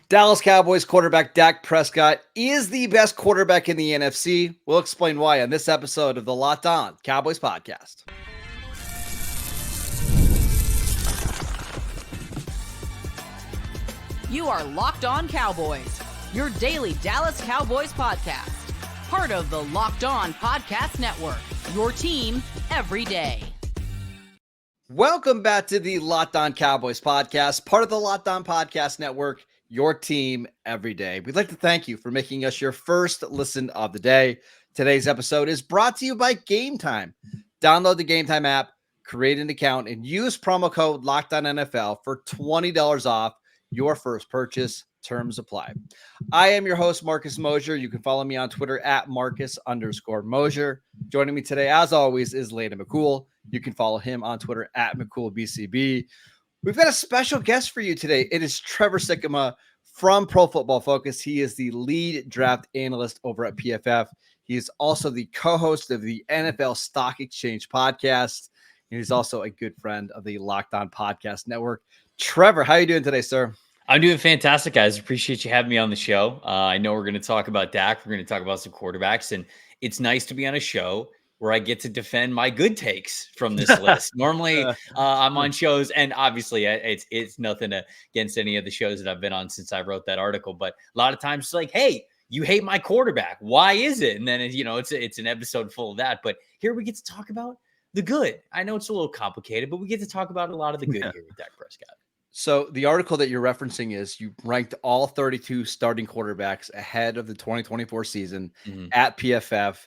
Dallas Cowboys quarterback Dak Prescott is the best quarterback in the NFC. We'll explain why on this episode of the Locked On Cowboys podcast. You are Locked On Cowboys, your daily Dallas Cowboys podcast. Part of the Locked On Podcast Network, your team every day. Welcome back to the Locked On Cowboys podcast, part of the Locked On Podcast Network, your team every day. We'd like to thank you for making us your first listen of the day. Today's episode is brought to you by Gametime. Download the Gametime app, create an account, and use promo code LOCKEDONNFL for $20 off your first purchase. Terms apply. I am your host, Marcus Mosher. You can follow me on Twitter at Marcus_Mosher. Joining me today, as always, is Landon McCool. You can follow him on Twitter at McCoolBCB. We've got a special guest for you today. It is Trevor Sikkema from Pro Football Focus. He is the lead draft analyst over at PFF. He is also the co-host of the NFL Stock Exchange podcast. And he's also a good friend of the Locked On Podcast Network. Trevor, how are you doing today, sir? I'm doing fantastic, guys. Appreciate you having me on the show. I know we're going to talk about Dak. We're going to talk about some quarterbacks, and it's nice to be on a show where I get to defend my good takes from this list. Normally, I'm on shows, and obviously, it's nothing against any of the shows that I've been on since I wrote that article. But a lot of times, it's like, hey, you hate my quarterback. Why is it? And then it's an episode full of that. But here we get to talk about the good. I know it's a little complicated, but we get to talk about a lot of the good here with Dak Prescott. So the article that you're referencing is you ranked all 32 starting quarterbacks ahead of the 2024 season at PFF.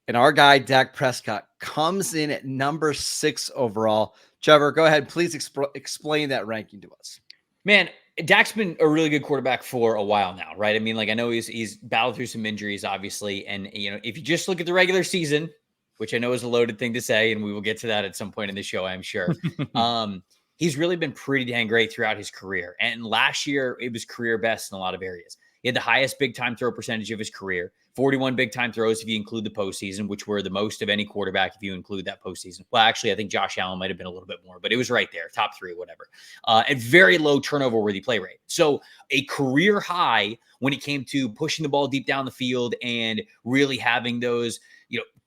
And our guy, Dak Prescott, comes in at number 6 overall. Trevor, go ahead. Please explain that ranking to us. Man, Dak's been a really good quarterback for a while now, right? I mean, I know he's battled through some injuries, obviously. And, if you just look at the regular season, which I know is a loaded thing to say, and we will get to that at some point in the show, I'm sure. He's really been pretty dang great throughout his career. And last year, it was career best in a lot of areas. He had the highest big-time throw percentage of his career, 41 big-time throws if you include the postseason, which were the most of any quarterback if you include that postseason. Well, actually, I think Josh Allen might have been a little bit more, but it was right there, top 3, whatever. And very low turnover-worthy play rate. So a career high when it came to pushing the ball deep down the field and really having those,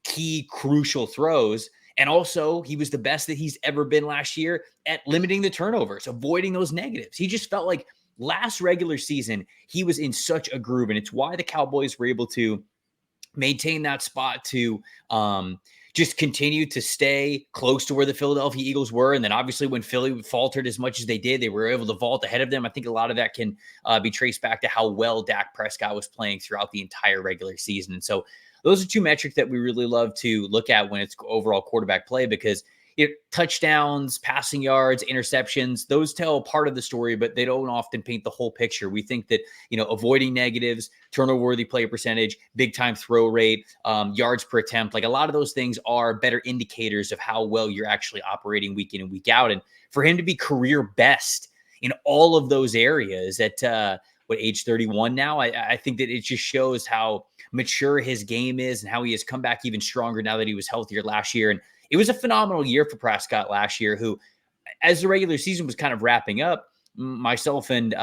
key crucial throws. And also, he was the best that he's ever been last year at limiting the turnovers, avoiding those negatives. He just felt like last regular season, he was in such a groove. And it's why the Cowboys were able to maintain that spot to just continue to stay close to where the Philadelphia Eagles were. And then obviously when Philly faltered as much as they did, they were able to vault ahead of them. I think a lot of that can be traced back to how well Dak Prescott was playing throughout the entire regular season. And so those are two metrics that we really love to look at when it's overall quarterback play, because touchdowns, passing yards, interceptions, those tell part of the story, but they don't often paint the whole picture. We think that, avoiding negatives, turnover-worthy play percentage, big-time throw rate, yards per attempt, a lot of those things are better indicators of how well you're actually operating week in and week out. And for him to be career best in all of those areas at, age 31 now, I think that it just shows how mature his game is and how he has come back even stronger now that he was healthier last year. And it was a phenomenal year for Prescott last year, who, as the regular season was kind of wrapping up, myself and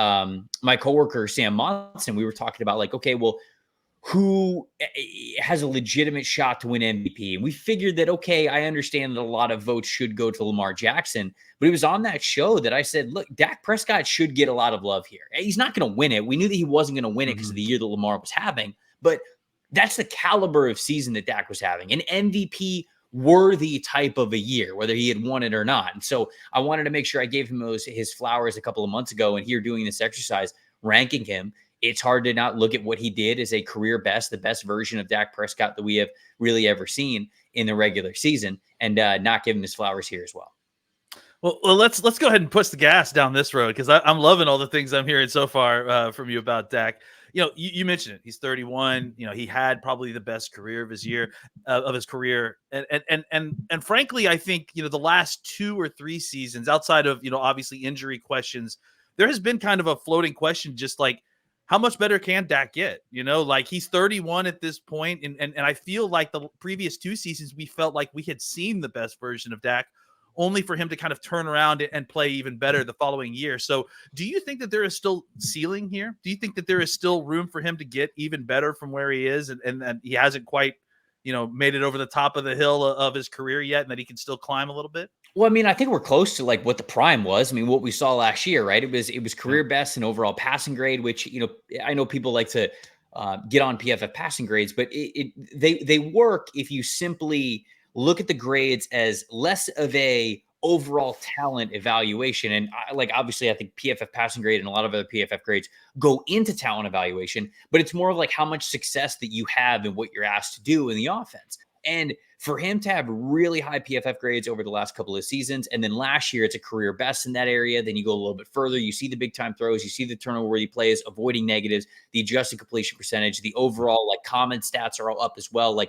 my coworker, Sam Monson, we were talking about okay, well, who has a legitimate shot to win MVP? And we figured that, okay, I understand that a lot of votes should go to Lamar Jackson, but it was on that show that I said, look, Dak Prescott should get a lot of love here. He's not going to win it. We knew that he wasn't going to win it because of the year that Lamar was having, but that's the caliber of season that Dak was having. An MVP worthy type of a year, whether he had won it or not. And so I wanted to make sure I gave him his flowers a couple of months ago. And here doing this exercise, ranking him, it's hard to not look at what he did as a career best, the best version of Dak Prescott that we have really ever seen in the regular season, and not give him his flowers here as well. Well, let's go ahead and push the gas down this road, because I'm loving all the things I'm hearing so far from you about Dak. You mentioned it. He's 31. He had probably the best career of his career, and frankly, I think the last 2 or 3 seasons, outside of obviously injury questions, there has been kind of a floating question, just how much better can Dak get? He's 31 at this point, and I feel like the previous 2 seasons we felt like we had seen the best version of Dak. only for him to kind of turn around and play even better the following year. So do you think that there is still ceiling here? Do you think that there is still room for him to get even better from where he is, and he hasn't quite, made it over the top of the hill of his career yet, and that he can still climb a little bit? Well, I mean, I think we're close to like what the prime was. I mean, what we saw last year, right? It was career best in overall passing grade, which, I know people like to get on PFF passing grades, but they work if you simply look at the grades as less of a overall talent evaluation. And obviously I think PFF passing grade and a lot of other PFF grades go into talent evaluation, but it's more of like how much success that you have and what you're asked to do in the offense. And for him to have really high PFF grades over the last couple of seasons, and then last year it's a career best in that area, then you go a little bit further, you see the big time throws, you see the turnover-worthy plays, avoiding negatives, the adjusted completion percentage, the overall common stats are all up as well.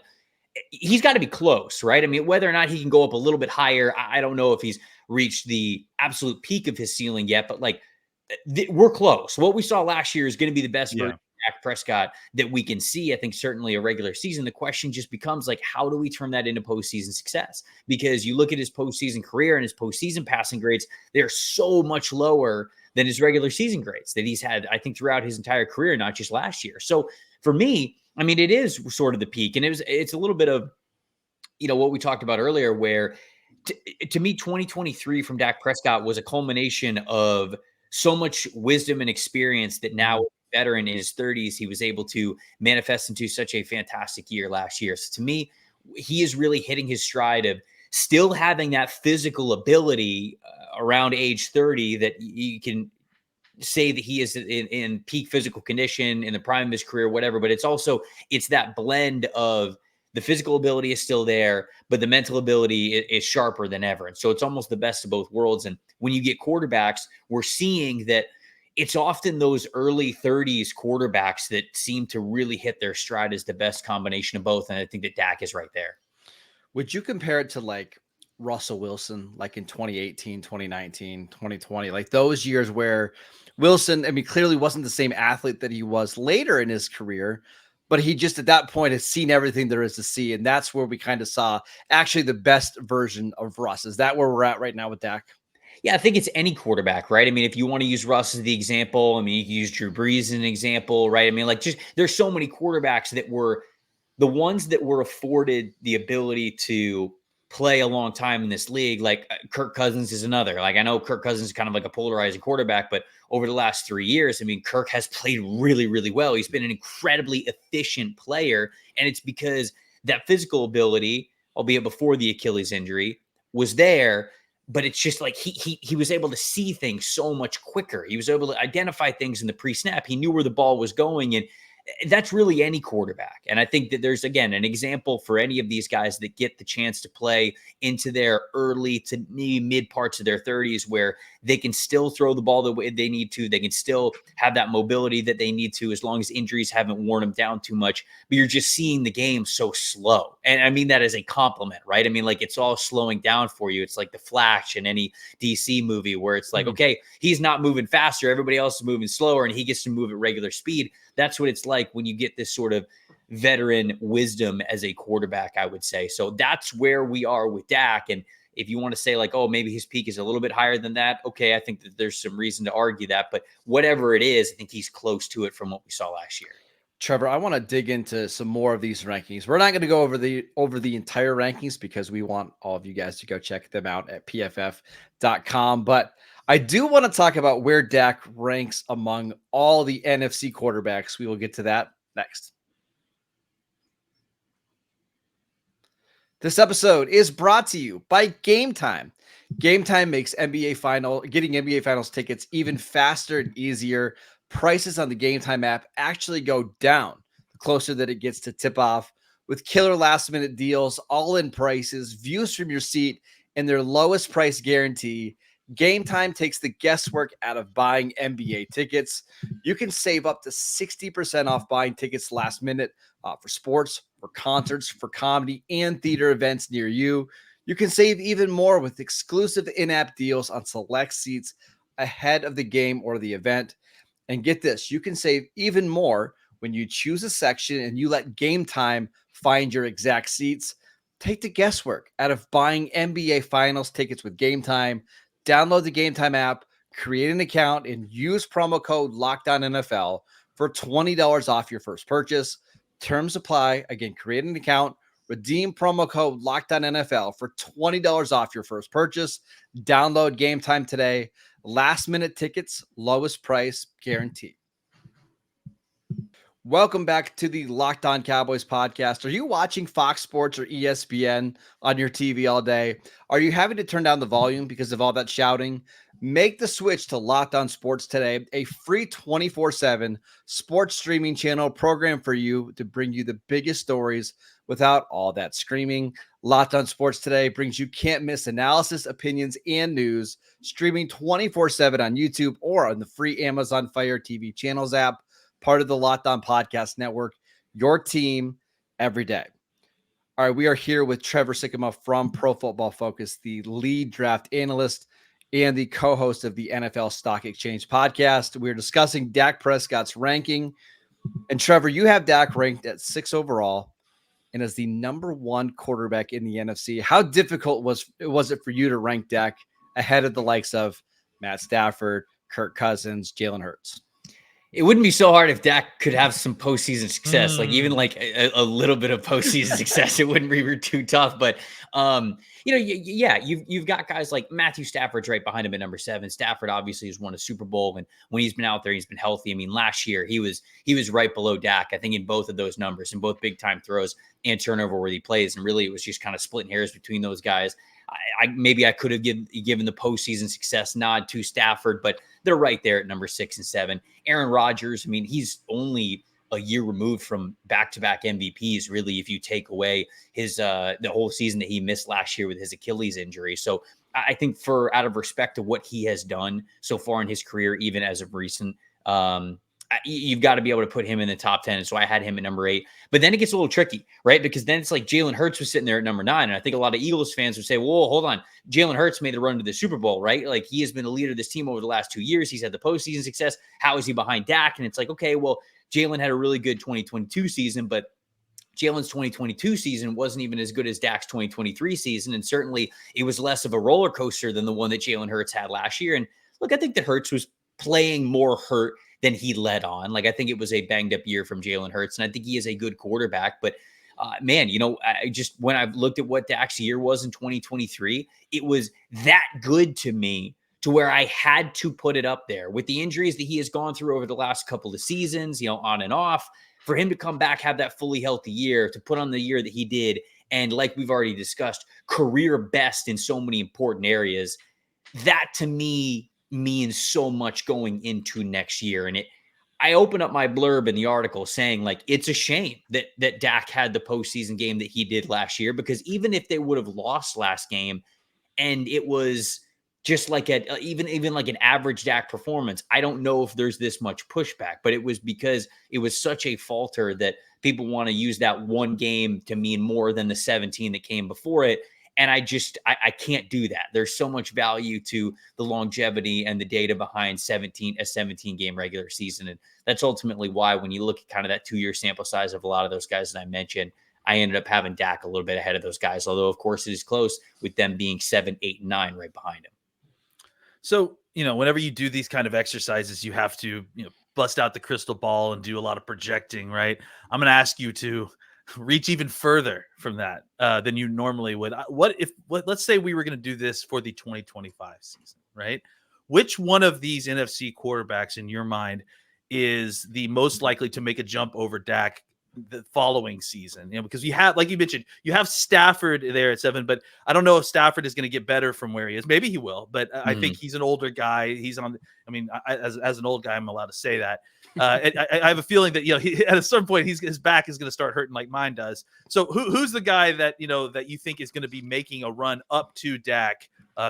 He's got to be close, right? I mean, whether or not he can go up a little bit higher, I don't know if he's reached the absolute peak of his ceiling yet, but we're close. What we saw last year is going to be the best version of Dak Prescott that we can see. I think certainly a regular season. The question just becomes how do we turn that into postseason success? Because you look at his postseason career and his postseason passing grades, they're so much lower than his regular season grades that he's had, I think, throughout his entire career, not just last year. So for me, I mean, it is sort of the peak, and it's a little bit of, what we talked about earlier, where to me, 2023 from Dak Prescott was a culmination of so much wisdom and experience that now, veteran in his 30s, he was able to manifest into such a fantastic year last year. So to me, he is really hitting his stride of still having that physical ability around age 30 that you can say that he is in peak physical condition in the prime of his career, whatever, but it's that blend of the physical ability is still there, but the mental ability is sharper than ever. And so it's almost the best of both worlds. And when you get quarterbacks, we're seeing that it's often those early 30s quarterbacks that seem to really hit their stride as the best combination of both. And I think that Dak is right there. Would you compare it to Russell Wilson, in 2018, 2019, 2020, those years where Wilson, I mean, clearly wasn't the same athlete that he was later in his career, but he just at that point has seen everything there is to see. And that's where we kind of saw actually the best version of Russ. Is that where we're at right now with Dak? Yeah, I think it's any quarterback, right? I mean, if you want to use Russ as the example, I mean, you can use Drew Brees as an example, right? I mean, there's so many quarterbacks that were the ones that were afforded the ability to play a long time in this league. Kirk Cousins is another. I know Kirk Cousins is kind of a polarizing quarterback, but over the last 3 years, I mean, Kirk has played really, really well. He's been an incredibly efficient player, and it's because that physical ability, albeit before the Achilles injury, was there. But it's just he was able to see things so much quicker. He was able to identify things in the pre-snap. He knew where the ball was going, and that's really any quarterback. And I think that there's, again, an example for any of these guys that get the chance to play into their early to maybe mid parts of their 30s, where they can still throw the ball the way they need to. They can still have that mobility that they need to, as long as injuries haven't worn them down too much. But you're just seeing the game so slow. And I mean that as a compliment, right? I mean, it's all slowing down for you. It's like the Flash in any DC movie where it's okay, he's not moving faster. Everybody else is moving slower, and he gets to move at regular speed. That's what it's like when you get this sort of veteran wisdom as a quarterback, I would say. So that's where we are with Dak. And if you want to say maybe his peak is a little bit higher than that, okay, I think that there's some reason to argue that. But whatever it is, I think he's close to it from what we saw last year. Trevor, I want to dig into some more of these rankings. We're not going to go over the entire rankings because we want all of you guys to go check them out at pff.com. But I do want to talk about where Dak ranks among all the NFC quarterbacks. We will get to that next. This episode is brought to you by Gametime. Gametime makes getting NBA Finals tickets even faster and easier. Prices on the Gametime app actually go down the closer that it gets to tip off, with killer last-minute deals, all-in prices, views from your seat, and their lowest price guarantee. Gametime takes the guesswork out of buying NBA tickets. You can save up to 60% off buying tickets last minute for sports, for concerts, for comedy, and theater events near you. You can save even more with exclusive in-app deals on select seats ahead of the game or the event. And get this, you can save even more when you choose a section and you let Gametime find your exact seats. Take the guesswork out of buying NBA Finals tickets with Gametime. Download the Gametime app, create an account, and use promo code LOCKEDONNFL for $20 off your first purchase. Terms apply. Again, create an account, redeem promo code LOCKEDONNFL for $20 off your first purchase. Download Gametime today. Last minute tickets, lowest price guaranteed. Welcome back to the Locked On Cowboys podcast. Are you watching Fox Sports or ESPN on your TV all day? Are you having to turn down the volume because of all that shouting? Make the switch to Locked On Sports today, a free 24/7 sports streaming channel program for you to bring you the biggest stories without all that screaming. Locked On Sports today brings you can't miss analysis, opinions, and news, streaming 24/7 on YouTube or on the free Amazon Fire TV channels app. Part of the Locked On Podcast Network, your team every day. All right, we are here with Trevor Sikkema from Pro Football Focus, the lead draft analyst and the co-host of the NFL Stock Exchange podcast. We're discussing Dak Prescott's ranking. And Trevor, you have Dak ranked at 6 overall and as the number 1 quarterback in the NFC. How difficult was it for you to rank Dak ahead of the likes of Matt Stafford, Kirk Cousins, Jalen Hurts? It wouldn't be so hard if Dak could have some postseason success, like even like a little bit of postseason success. It wouldn't be too tough. But you've got guys like Matthew Stafford's right behind him at number 7. Stafford obviously has won a Super Bowl, and when he's been out there, he's been healthy. I mean, last year he was right below Dak, I think, in both of those numbers, in both big time throws and turnover worthy plays. And really, it was just kind of splitting hairs between those guys. Maybe I could have given the postseason success nod to Stafford, but they're right there at number 6 and 7. Aaron Rodgers, I mean, he's only a year removed from back-to-back MVPs, really, if you take away his the whole season that he missed last year with his Achilles injury. So I think out of respect to what he has done so far in his career, even as of recent, you've got to be able to put him in the top 10. And so I had him at number 8. But then it gets a little tricky, right? Because then it's like Jalen Hurts was sitting there at number 9. And I think a lot of Eagles fans would say, well, hold on. Jalen Hurts made the run to the Super Bowl, right? Like, he has been a leader of this team over the last 2 years. He's had the postseason success. How is he behind Dak? And it's like, okay, well, Jalen had a really good 2022 season, but Jalen's 2022 season wasn't even as good as Dak's 2023 season. And certainly it was less of a roller coaster than the one that Jalen Hurts had last year. And look, I think that Hurts was playing more hurt than he led on. Like, I think it was a banged up year from Jalen Hurts, and I think he is a good quarterback. But man, when I've looked at what Dak's year was in 2023, it was that good to me to where I had to put it up there with the injuries that he has gone through over the last couple of seasons, on and off. For him to come back, have that fully healthy year, to put on the year that he did, and like we've already discussed, career best in so many important areas, that to me means so much going into next year. And I open up my blurb in the article saying, like, it's a shame that Dak had the postseason game that he did last year, because even if they would have lost last game and it was just like even like an average Dak performance, I don't know if there's this much pushback. But it was because it was such a falter that people want to use that one game to mean more than the 17 that came before it. And I can't do that. There's so much value to the longevity and the data behind a 17-game regular season. And that's ultimately why, when you look at kind of that 2-year sample size of a lot of those guys that I mentioned, I ended up having Dak a little bit ahead of those guys. Although, of course, it is close with them being 7, 8, and 9 right behind him. So, whenever you do these kind of exercises, you have to, bust out the crystal ball and do a lot of projecting, right? I'm going to ask you to reach even further from that than you normally would. Let's say we were going to do this for the 2025 season, right? Which one of these NFC quarterbacks in your mind is the most likely to make a jump over Dak the following season? Because you have, like you mentioned, you have Stafford there at 7, but I don't know if Stafford is going to get better from where he is. Maybe he will, but I think he's an older guy. He's on. I mean, as an old guy, I'm allowed to say that. I have a feeling that at a certain point his back is going to start hurting like mine does. So who's the guy that that you think is going to be making a run up to Dak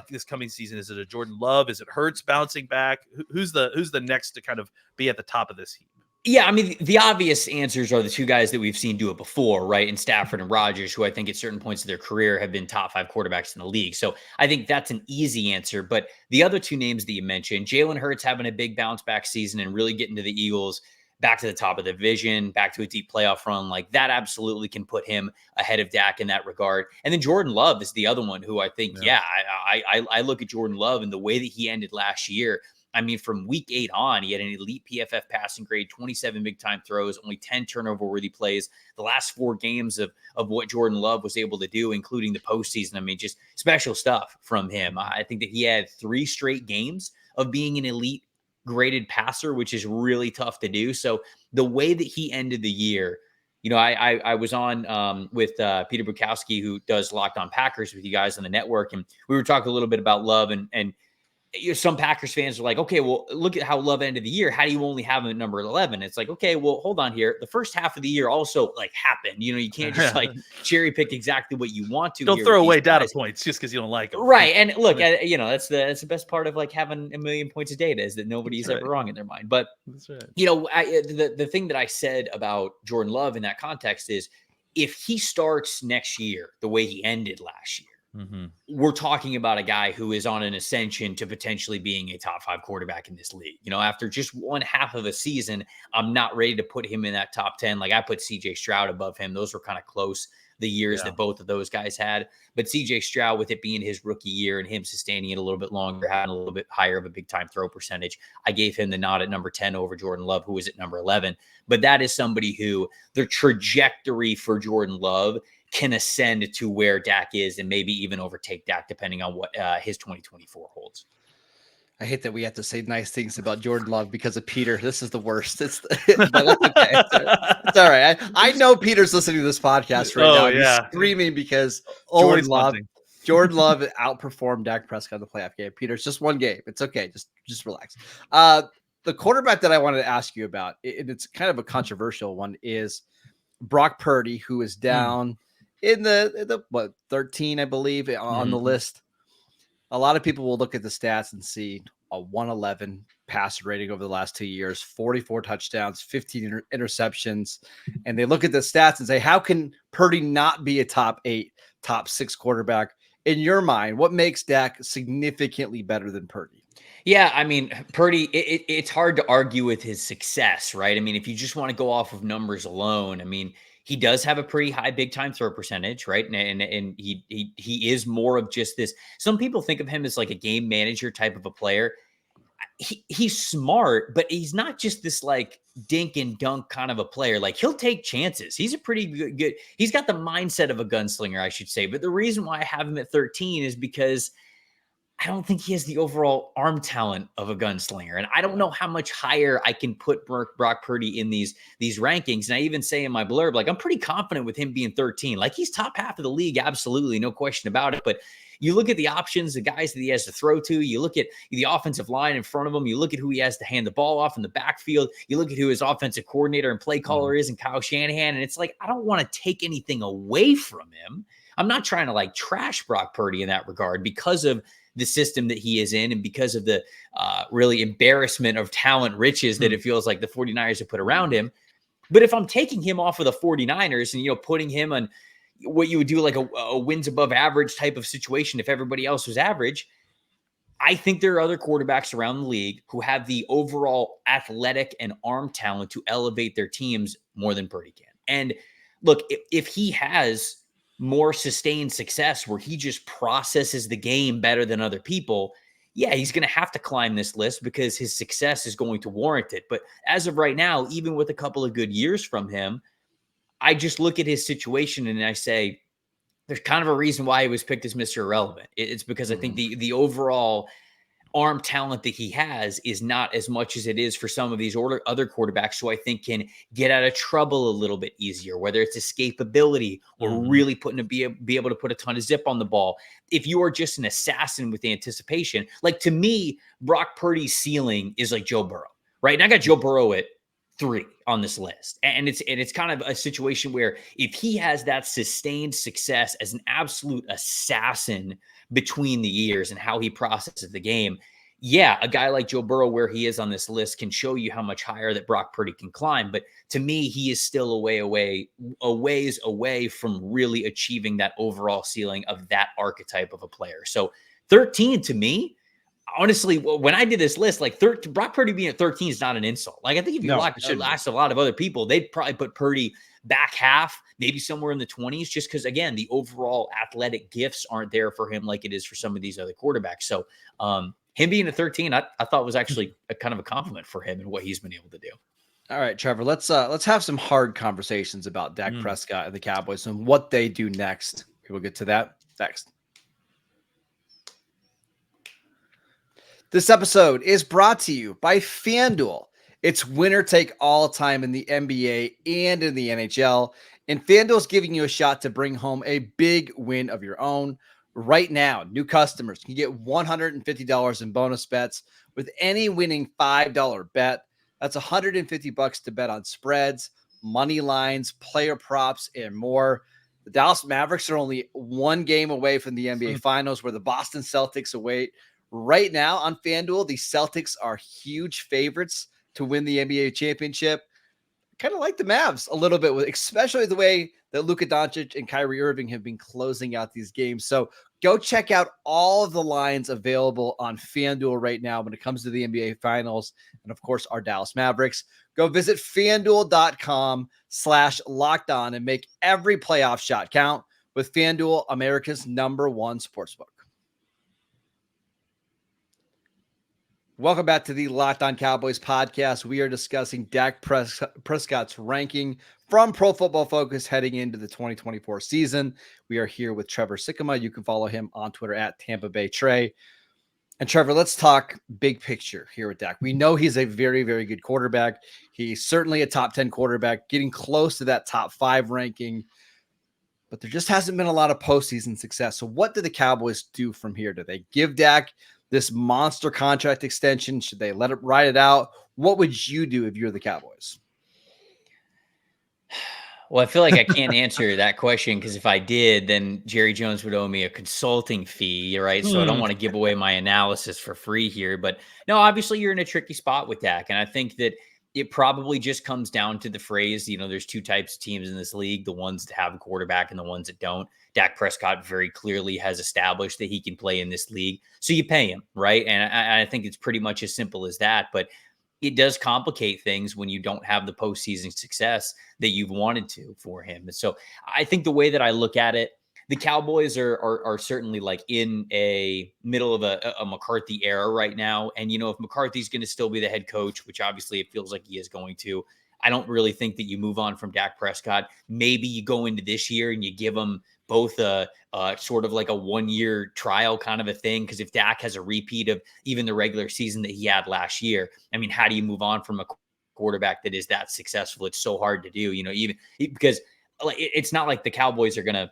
this coming season? Is it a Jordan Love? Is it Hurts bouncing back? Who's the next to kind of be at the top of this heap? Yeah, I mean, the obvious answers are the two guys that we've seen do it before, right? In Stafford and Rodgers, who I think at certain points of their career have been top 5 quarterbacks in the league. So I think that's an easy answer. But the other two names that you mentioned, Jalen Hurts having a big bounce back season and really getting to the Eagles, back to the top of the division, back to a deep playoff run. Like that absolutely can put him ahead of Dak in that regard. And then Jordan Love is the other one who I think, I look at Jordan Love and the way that he ended last year. I mean, from week 8 on, he had an elite PFF passing grade, 27 big time throws, only 10 turnover worthy plays. The last 4 games of what Jordan Love was able to do, including the postseason. I mean, just special stuff from him. I think that he had 3 straight games of being an elite graded passer, which is really tough to do. So the way that he ended the year, you know, I was on with Peter Bukowski, who does Locked On Packers with you guys on the network. And we were talking a little bit about Love and some Packers fans are like, okay, well, look at how Love ended the year. How do you only have him at number 11? It's like, okay, well, hold on here. The first half of the year also like happened. You know, you can't just like cherry pick exactly what you want to. Don't throw away data points just because you don't like them. Right. And look, you know, that's the best part of like having a million points of data is that nobody's ever wrong in their mind. But, you know, the thing that I said about Jordan Love in that context is if he starts next year the way he ended last year, we're talking about a guy who is on an ascension to potentially being a top 5 quarterback in this league. You know, after just 1/2 of a season, I'm not ready to put him in that top 10. Like I put CJ Stroud above him. Those were kind of close, the years that both of those guys had. But CJ Stroud, with it being his rookie year and him sustaining it a little bit longer, having a little bit higher of a big time throw percentage, I gave him the nod at number 10 over Jordan Love, who was at number 11. But that is somebody who the trajectory for Jordan Love can ascend to where Dak is and maybe even overtake Dak depending on what his 2024 holds. I hate that we have to say nice things about Jordan Love because of Peter. This is the worst. But that's okay. It's all right. I know Peter's listening to this podcast right now. He's screaming because Jordan Love outperformed Dak Prescott in the playoff game. Peter, it's just one game. It's okay. Just relax. The quarterback that I wanted to ask you about, and it's kind of a controversial one, is Brock Purdy, who is down in the 13, I believe, on the list. A lot of people will look at the stats and see a 111 passer rating over the last 2 years, 44 touchdowns, 15 interceptions. And they look at the stats and say, how can Purdy not be a top 8, top 6 quarterback? In your mind, what makes Dak significantly better than Purdy? Yeah, I mean, Purdy, it's hard to argue with his success, right? I mean, if you just want to go off of numbers alone, I mean, he does have a pretty high big time throw percentage, right? And he is more of just this. Some people think of him as like a game manager type of a player. He's smart, but he's not just this like dink and dunk kind of a player. Like he'll take chances. He's a pretty good. He's got the mindset of a gunslinger, I should say. But the reason why I have him at 13 is because I don't think he has the overall arm talent of a gunslinger. And I don't know how much higher I can put Brock Purdy in these rankings. And I even say in my blurb, like, I'm pretty confident with him being 13. Like, he's top half of the league, absolutely, no question about it. But you look at the options, the guys that he has to throw to, you look at the offensive line in front of him, you look at who he has to hand the ball off in the backfield, you look at who his offensive coordinator and play caller is in Kyle Shanahan, and it's like, I don't want to take anything away from him. I'm not trying to, like, trash Brock Purdy in that regard because of the system that he is in and because of the really embarrassment of talent riches that it feels like the 49ers have put around him. But if I'm taking him off of the 49ers and, you know, putting him on what you would do like a wins above average type of situation if everybody else was average, I think there are other quarterbacks around the league who have the overall athletic and arm talent to elevate their teams more than Purdy can. And look, if he has more sustained success where he just processes the game better than other people, yeah, he's going to have to climb this list because his success is going to warrant it. But as of right now, even with a couple of good years from him, I just look at his situation and I say, there's kind of a reason why he was picked as Mr. Irrelevant. It's because I think the overall arm talent that he has is not as much as it is for some of these other quarterbacks who I think can get out of trouble a little bit easier, whether it's escapability or really be able to put a ton of zip on the ball. If you are just an assassin with anticipation, like to me, Brock Purdy's ceiling is like Joe Burrow, right? And I got Joe Burrow at 3 on this list. And it's kind of a situation where if he has that sustained success as an absolute assassin between the years and how he processes the game, yeah, a guy like Joe Burrow, where he is on this list, can show you how much higher that Brock Purdy can climb. But to me, he is still a ways away from really achieving that overall ceiling of that archetype of a player. So 13 to me, honestly, when I did this list, like Brock Purdy being at 13 is not an insult. Like I think if you asked a lot of other people, they'd probably put Purdy back half, maybe somewhere in the 20s, just because again, the overall athletic gifts aren't there for him like it is for some of these other quarterbacks. So him being a 13, I thought was actually a kind of a compliment for him and what he's been able to do. All right, Trevor, let's have some hard conversations about Dak Prescott and the Cowboys and what they do next. We will get to that next. This episode is brought to you by FanDuel. It's winner take all time in the NBA and in the NHL, and FanDuel is giving you a shot to bring home a big win of your own. Right now, new customers can get $150 in bonus bets with any winning $5 bet. That's $150 to bet on spreads, money lines, player props, and more. The Dallas Mavericks are only one game away from the NBA Finals, where the Boston Celtics await. Right now on FanDuel, the Celtics are huge favorites to win the NBA championship. Kind of like the Mavs a little bit, especially the way that Luka Doncic and Kyrie Irving have been closing out these games. So go check out all of the lines available on FanDuel right now when it comes to the NBA Finals and, of course, our Dallas Mavericks. Go visit FanDuel.com/lockedon and make every playoff shot count with FanDuel, America's #1 sportsbook. Welcome back to the Locked On Cowboys podcast. We are discussing Dak Prescott's ranking from Pro Football Focus heading into the 2024 season. We are here with Trevor Sikkema. You can follow him on Twitter at Tampa Bay Trey. And Trevor, let's talk big picture here with Dak. We know he's a very, very good quarterback. He's certainly a top 10 quarterback, getting close to that top 5 ranking. But there just hasn't been a lot of postseason success. So what do the Cowboys do from here? Do they give Dak this monster contract extension? Should they let it ride it out? What would you do if you're the Cowboys? Well, I feel like I can't answer that question because if I did, then Jerry Jones would owe me a consulting fee, right? So I don't want to give away my analysis for free here. But no, obviously you're in a tricky spot with Dak. And I think that it probably just comes down to the phrase, there's two types of teams in this league, the ones that have a quarterback and the ones that don't. Dak Prescott very clearly has established that he can play in this league. So you pay him, right? And I think it's pretty much as simple as that. But it does complicate things when you don't have the postseason success that you've wanted to for him. And so I think the way that I look at it, the Cowboys are certainly like in a middle of a McCarthy era right now. And, if McCarthy's going to still be the head coach, which obviously it feels like he is going to, I don't really think that you move on from Dak Prescott. Maybe you go into this year and you give him both a sort of like a 1-year trial kind of a thing. Because if Dak has a repeat of even the regular season that he had last year, I mean, how do you move on from a quarterback that is that successful? It's so hard to do, even because it's not like the Cowboys are going to,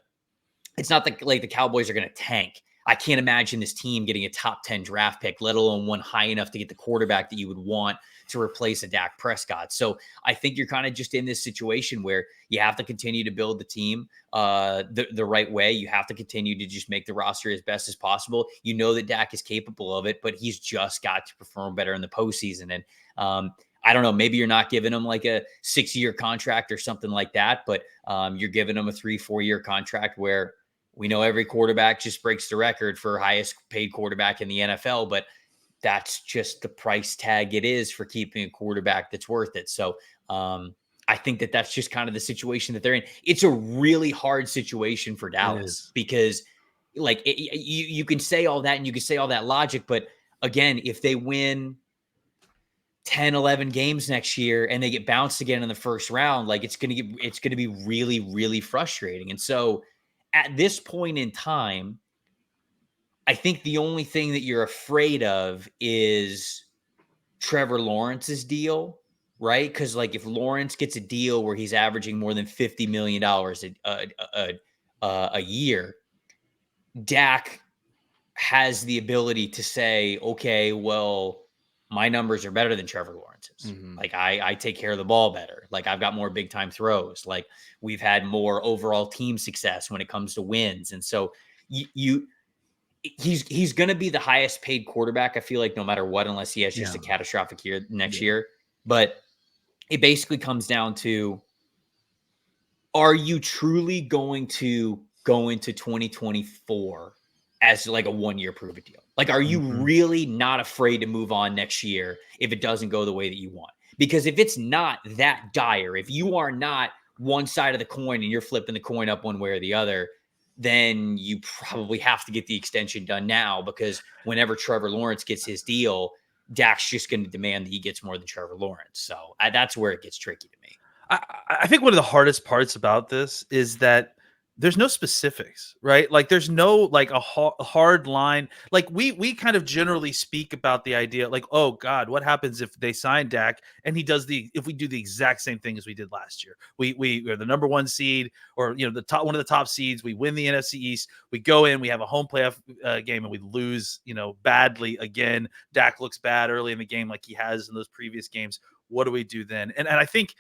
it's not like the Cowboys are going to tank. I can't imagine this team getting a top 10 draft pick, let alone one high enough to get the quarterback that you would want to replace a Dak Prescott. So I think you're kind of just in this situation where you have to continue to build the team the right way. You have to continue to just make the roster as best as possible. You know that Dak is capable of it, but he's just got to perform better in the postseason. And I don't know, maybe you're not giving him like a 6-year contract or something like that, but you're giving him a 3-4 year contract where we know every quarterback just breaks the record for highest paid quarterback in the NFL, but that's just the price tag it is for keeping a quarterback that's worth it. So I think that that's just kind of the situation that they're in. It's a really hard situation for Dallas because like you can say all that and you can say all that logic, but again, if they win 10, 11 games next year and they get bounced again in the first round, like it's going to be really, really frustrating. And so at this point in time, I think the only thing that you're afraid of is Trevor Lawrence's deal, right? Because like if Lawrence gets a deal where he's averaging more than $50 million a year, Dak has the ability to say, okay, well, my numbers are better than Trevor Lawrence's. Mm-hmm. Like I take care of the ball better. Like I've got more big time throws. Like we've had more overall team success when it comes to wins. And so he's going to be the highest paid quarterback, I feel like, no matter what, unless he has just a catastrophic year next year. But it basically comes down to, are you truly going to go into 2024 as like a 1-year prove it deal? Like, are you really not afraid to move on next year if it doesn't go the way that you want? Because if it's not that dire, if you are not one side of the coin and you're flipping the coin up one way or the other, then you probably have to get the extension done now, because whenever Trevor Lawrence gets his deal, Dak's just going to demand that he gets more than Trevor Lawrence. So that's where it gets tricky to me. I think one of the hardest parts about this is that there's no specifics, right? Like there's no like a hard line. Like we kind of generally speak about the idea like, oh God, what happens if they sign Dak and if we do the exact same thing as we did last year? We are the number one seed, or one of the top seeds. We win the NFC East. We go in, we have a home playoff game, and we lose, badly again. Dak looks bad early in the game, like he has in those previous games. What do we do then? And I think,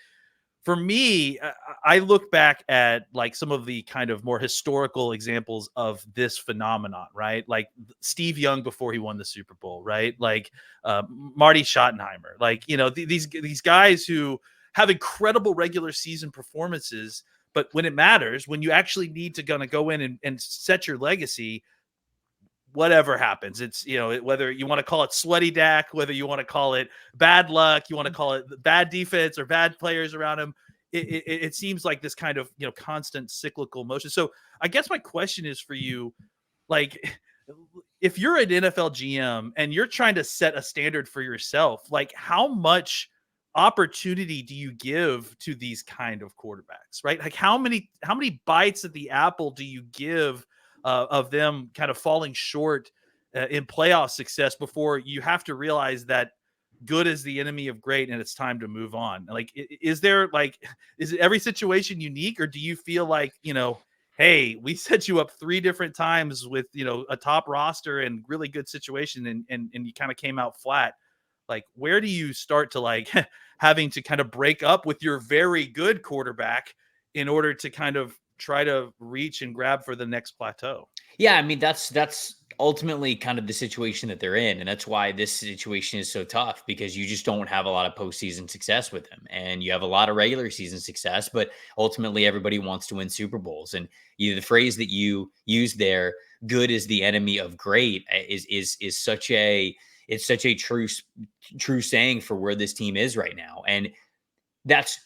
for me, I look back at like some of the kind of more historical examples of this phenomenon, right? Like Steve Young before he won the Super Bowl, right? Like Marty Schottenheimer, like, these guys who have incredible regular season performances, but when it matters, when you actually need to go in and set your legacy, whatever happens, it's, whether you want to call it sweaty Dak, whether you want to call it bad luck, you want to call it bad defense or bad players around him, it seems like this kind of, constant cyclical motion. So I guess my question is for you, like, if you're an NFL GM and you're trying to set a standard for yourself, like how much opportunity do you give to these kind of quarterbacks, right? Like how many bites at the apple do you give of them kind of falling short in playoff success before you have to realize that good is the enemy of great and it's time to move on? Like, is every situation unique, or do you feel like, hey, we set you up 3 different times with, a top roster and really good situation and you kind of came out flat? Like, where do you start to like having to kind of break up with your very good quarterback in order to kind of try to reach and grab for the next plateau? Yeah, I mean, that's ultimately kind of the situation that they're in. And that's why this situation is so tough, because you just don't have a lot of postseason success with them. And you have a lot of regular season success, but ultimately everybody wants to win Super Bowls. And the phrase that you use there, good is the enemy of great, is such a true saying for where this team is right now. And that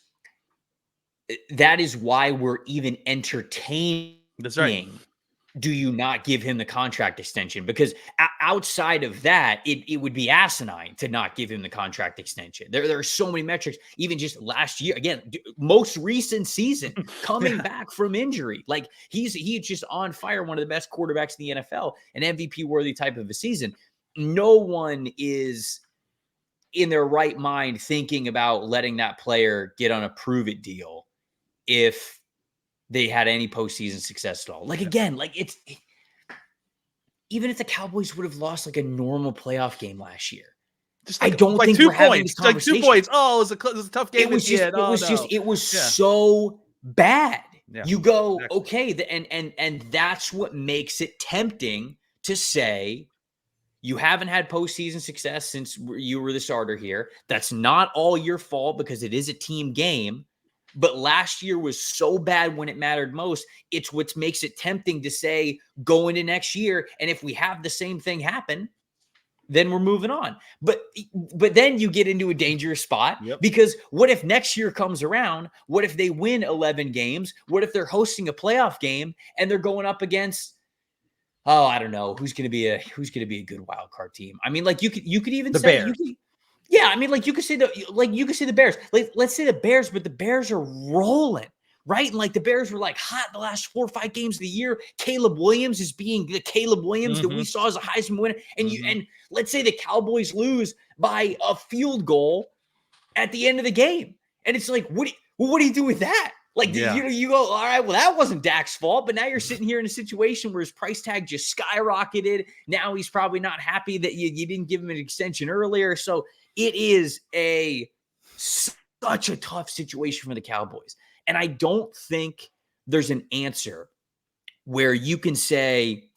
is why we're even entertaining. That's right. Do you not give him the contract extension? Because outside of that, it would be asinine to not give him the contract extension. There are so many metrics, even just last year, again, most recent season, coming back from injury. Like he's just on fire, one of the best quarterbacks in the NFL, an MVP worthy type of a season. No one is in their right mind thinking about letting that player get on a prove it deal if they had any postseason success at all. Like, again, like even if the Cowboys would have lost like a normal playoff game last year, just like, I don't think 2 we're having points, this conversation. Like 2 points. Oh, it was a tough game. It was so bad. Yeah, you go, exactly. Okay. And that's what makes it tempting to say, you haven't had postseason success since you were the starter here. That's not all your fault, because it is a team game. But last year was so bad when it mattered most. It's what makes it tempting to say, go into next year, and if we have the same thing happen, then we're moving on. But then you get into a dangerous spot, because what if next year comes around? What if they win 11 games? What if they're hosting a playoff game and they're going up against, I don't know, who's going to be a good wild card team? I mean, like you could even say Bears. Yeah, I mean, like you could say the Bears. Like, let's say the Bears, but the Bears are rolling, right? And like the Bears were like hot the last 4 or 5 games of the year. Caleb Williams is being the Caleb Williams that we saw as a Heisman winner. And and let's say the Cowboys lose by a field goal at the end of the game, and it's like, what do you do with that? Like, you go, all right, well, that wasn't Dak's fault, but now you're sitting here in a situation where his price tag just skyrocketed. Now he's probably not happy that you didn't give him an extension earlier. So it is such a tough situation for the Cowboys. And I don't think there's an answer where you can say,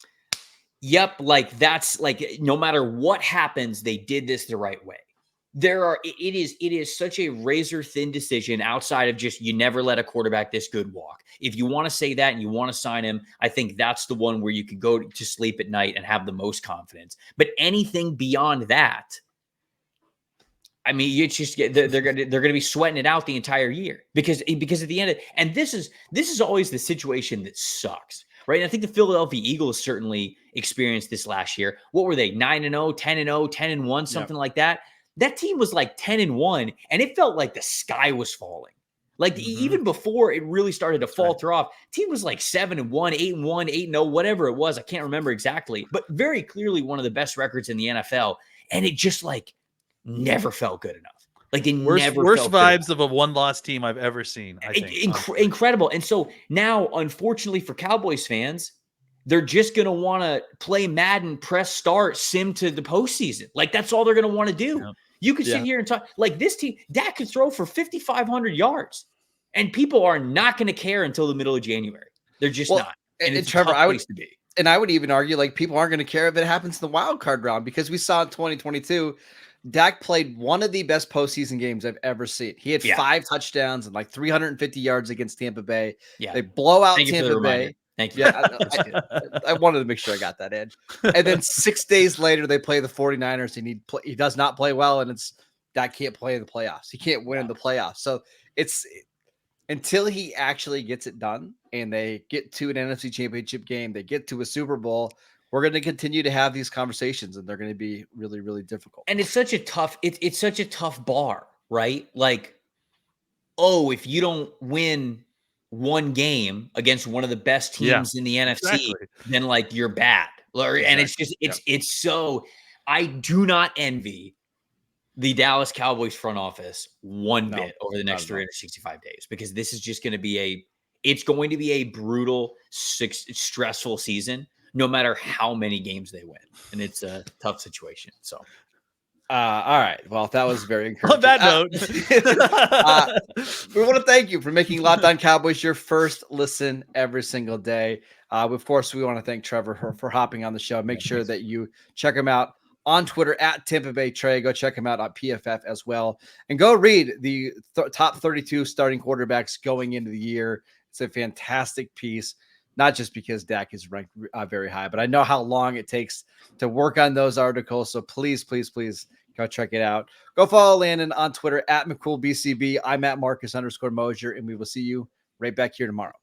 yep, like that's like, no matter what happens, they did this the right way. it is such a razor thin decision outside of just you never let a quarterback this good walk. If you want to say that and you want to sign him, I think that's the one where you could go to sleep at night and have the most confidence. But anything beyond that, I mean, you just get they're gonna be sweating it out the entire year because at the end of, and this is always the situation that sucks. Right. And I think the Philadelphia Eagles certainly experienced this last year. What were they? 9-0, 10-0, 10-1, something like that. That team was like 10-1, and it felt like the sky was falling. Like even before it really started to falter off, team was like 7-1, 8-1, 8-0, whatever it was. I can't remember exactly, but very clearly one of the best records in the NFL. And it just like never felt good enough. Like they worst vibes of a one-loss team I've ever seen. I think incredible. And so now, unfortunately for Cowboys fans, they're just going to want to play Madden, press start, sim to the postseason. Like that's all they're going to want to do. Yeah. You could sit here and talk like this team. Dak could throw for 5,500 yards, and people are not going to care until the middle of January. They're just not. And it's Trevor, a tough place to be. And I would even argue like people aren't going to care if it happens in the wild card round because we saw in 2022. Dak played one of the best postseason games I've ever seen. He had 5 touchdowns and like 350 yards against Tampa Bay. Yeah. They blow out Tampa Bay. Thank you. Yeah, I wanted to make sure I got that in. And then 6 days later, they play the 49ers and he does not play well. And Dak can't play in the playoffs. He can't win in the playoffs. So it's until he actually gets it done and they get to an NFC championship game, they get to a Super Bowl, we're going to continue to have these conversations and they're going to be really, really difficult. And it's such a tough, it's such a tough bar, right? Like, oh, if you don't win one game against one of the best teams in the NFC, then like you're bad. And it's just, it's so, I do not envy the Dallas Cowboys front office one bit over the next 365 days, because this is just going to be it's going to be a brutal, stressful season, no matter how many games they win. And it's a tough situation. So, all right. Well, that was very encouraging. On that note, we want to thank you for making Locked On Cowboys your first listen every single day. Of course, we want to thank Trevor for hopping on the show. Make sure that you check him out on Twitter at Tampa Bay Trey. Go check him out on PFF as well. And go read the top 32 starting quarterbacks going into the year. It's a fantastic piece. Not just because Dak is ranked very high, but I know how long it takes to work on those articles. So please, please, please go check it out. Go follow Landon on Twitter at McCoolBCB. I'm at Marcus_Mosier, and we will see you right back here tomorrow.